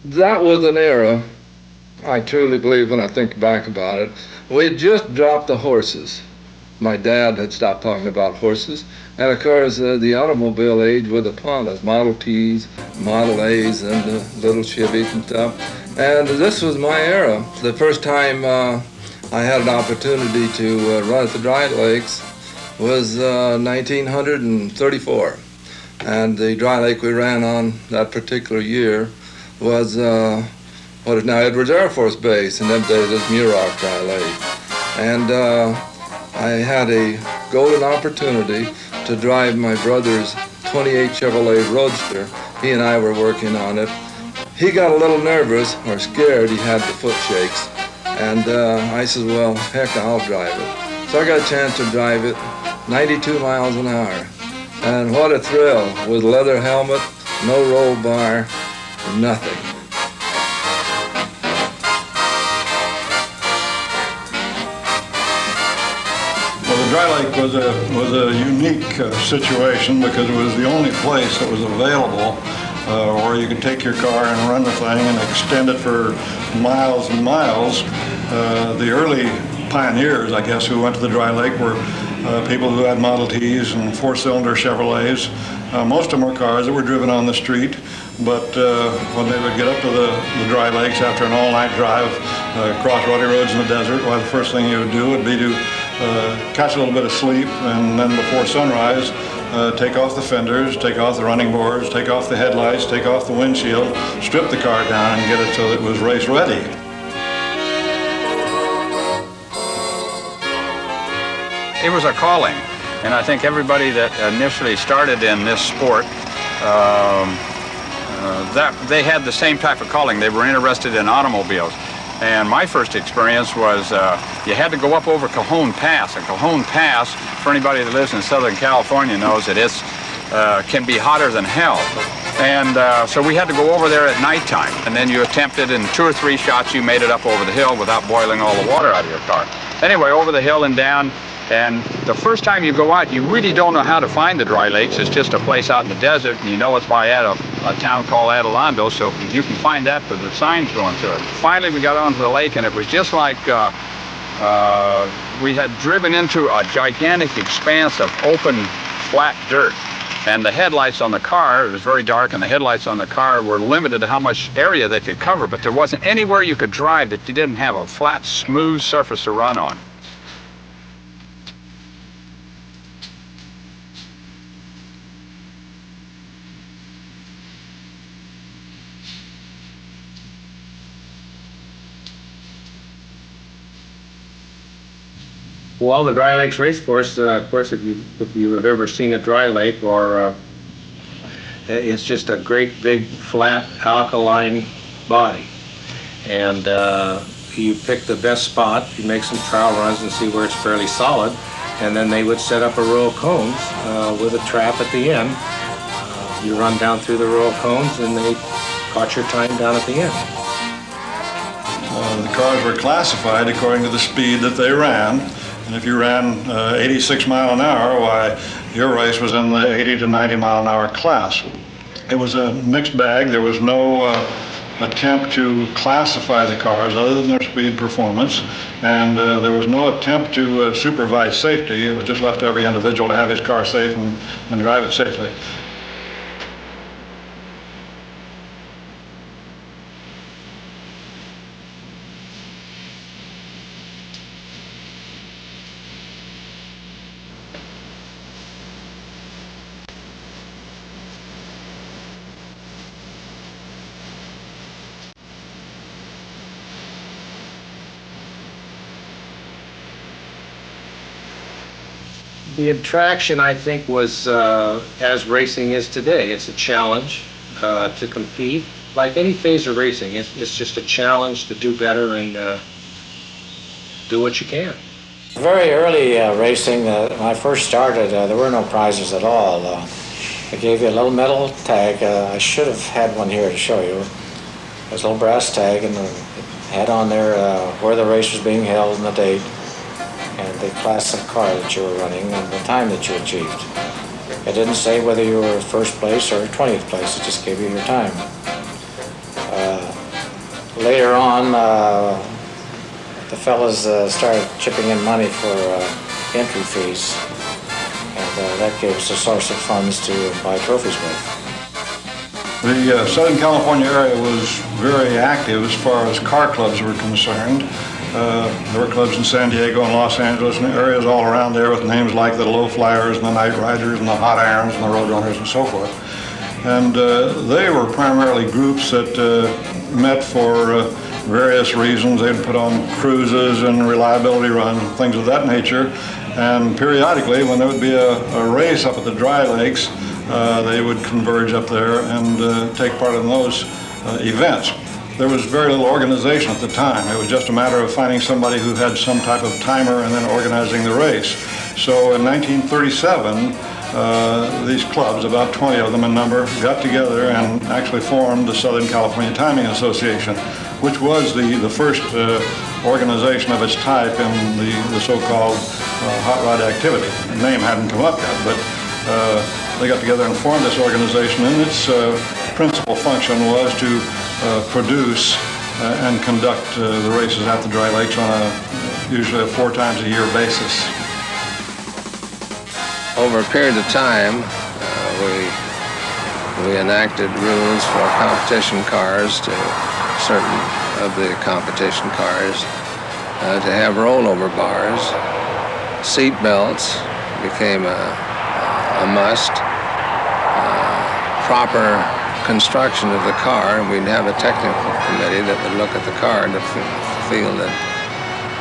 That was an era, I truly believe when I think back about it. We had just dropped the horses. My dad had stopped talking about horses. And of course, the automobile age was upon us, Model Ts, Model As, and little Chevys and stuff. And this was my era. The first time I had an opportunity to run at the Dry Lakes was 1934. And the dry lake we ran on that particular year was what is now Edwards Air Force Base. In them days, it was Muroc Dry Lake. And I had a golden opportunity to drive my brother's 28 Chevrolet Roadster. He and I were working on it. He got a little nervous or scared. He had the foot shakes. And I said, well, heck, I'll drive it. So I got a chance to drive it 92 miles an hour. And what a thrill, with leather helmet, no roll bar, nothing. Well, the Dry Lake was a unique situation because it was the only place that was available where you could take your car and run the thing and extend it for miles and miles. The early pioneers, I guess, who went to the Dry Lake were people who had Model Ts and four-cylinder Chevrolets. Most of them were cars that were driven on the street, but when they would get up to the Dry Lakes after an all-night drive across rutty roads in the desert, well, the first thing you would do would be to catch a little bit of sleep, and then before sunrise, take off the fenders, take off the running boards, take off the headlights, take off the windshield, strip the car down, and get it so that it was race ready. It was a calling, and I think everybody that initially started in this sport, that they had the same type of calling. They were interested in automobiles. And my first experience was you had to go up over Cajon Pass. And Cajon Pass, for anybody that lives in Southern California, knows that it's can be hotter than hell. And so we had to go over there at nighttime. And then you attempted, in 2 or 3 shots, you made it up over the hill without boiling all the water out of your car. Anyway, over the hill and down. And the first time you go out, you really don't know how to find the Dry Lakes. It's just a place out in the desert, and you know it's by a town called Adelanto, so you can find that with the signs going to it. Finally, we got onto the lake, and it was just like we had driven into a gigantic expanse of open, flat dirt. And the headlights on the car, it was very dark, and the headlights on the car were limited to how much area they could cover, but there wasn't anywhere you could drive that you didn't have a flat, smooth surface to run on. Well, the Dry Lakes Race Course, of course, if you have ever seen a dry lake, or it's just a great big flat alkaline body, and you pick the best spot, you make some trial runs and see where it's fairly solid, and then they would set up a row of cones with a trap at the end. You run down through the row of cones, and they caught your time down at the end. The cars were classified according to the speed that they ran. And if you ran 86 mile an hour, why, your race was in the 80 to 90 mile an hour class. It was a mixed bag. There was no attempt to classify the cars other than their speed performance. And there was no attempt to supervise safety. It was just left to every individual to have his car safe and drive it safely. The attraction, I think, was as racing is today. It's a challenge to compete. Like any phase of racing, it's just a challenge to do better and do what you can. Very early racing, when I first started, there were no prizes at all. They gave you a little metal tag. I should have had one here to show you. There's a little brass tag, and it had on there where the race was being held and the date, and the class of car that you were running and the time that you achieved. It didn't say whether you were first place or 20th place, it just gave you your time. later on, the fellas started chipping in money for entry fees, and that gave us a source of funds to buy trophies with. The Southern California area was very active as far as car clubs were concerned. There were clubs in San Diego and Los Angeles and areas all around there with names like the Low Flyers and the Night Riders and the Hot Irons and the Roadrunners and so forth. And they were primarily groups that met for various reasons. They'd put on cruises and reliability runs and things of that nature. And periodically, when there would be a race up at the dry lakes, they would converge up there and take part in those events. There was very little organization at the time. It was just a matter of finding somebody who had some type of timer and then organizing the race. So in 1937, these clubs, about 20 of them in number, got together and actually formed the Southern California Timing Association, which was the first organization of its type in the so-called hot rod activity. The name hadn't come up yet, but they got together and formed this organization, and its principal function was to produce and conduct the races at the dry lakes on usually a 4 times a year basis. Over a period of time, we enacted rules for competition cars, to certain of the competition cars, to have rollover bars. Seat belts became a must. Proper construction of the car, and we'd have a technical committee that would look at the car to feel that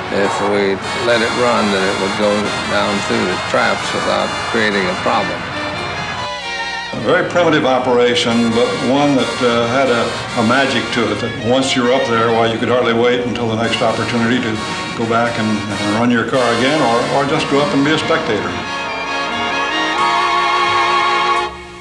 if we let it run, that it would go down through the traps without creating a problem. A very primitive operation, but one that had a magic to it, that once you're up there, well, you could hardly wait until the next opportunity to go back and run your car again, or just go up and be a spectator.